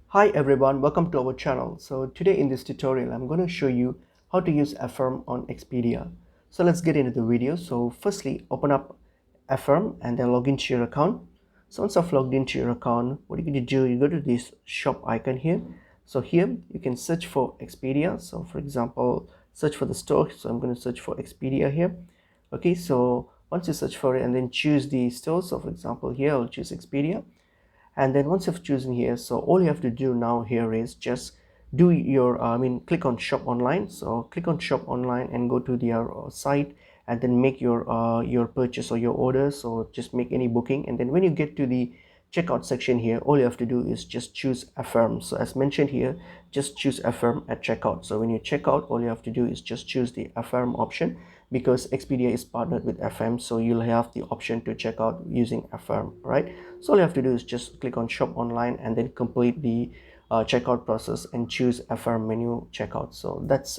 Hi everyone, welcome to our channel. So today in this tutorial, I'm going to show you how to use Affirm on Expedia. So let's get into the video. So firstly, open up Affirm and then log into your account. So once I've logged into your account, what you're going to do, you go to this shop icon here. So here you can search for Expedia. So for example, search for the store. So I'm going to search for Expedia here. Okay, so once you search for it and then choose the store. So for example, here I'll choose Expedia. And then once you've chosen here, so all you have to do now here is just do your click on shop online. So click on shop online and go to their site and then make your purchase or your order. So just make any booking, and then when you get to the checkout section here, all you have to do is just choose affirm. So as mentioned here, just choose affirm at checkout. So when you check out, all you have to do is just choose the affirm option, because Expedia is partnered with affirm, so you'll have the option to check out using affirm, right? So all you have to do is just click on shop online and then complete the checkout process and choose affirm menu checkout. So that's